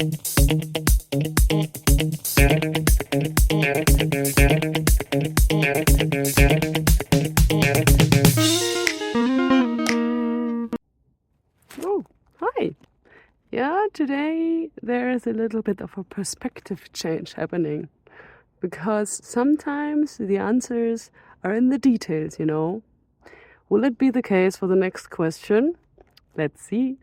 Oh, hi. Yeah, today there is a little bit of a perspective change happening because sometimes the answers are in the details, you know. Will it be the case for the next question? Let's see.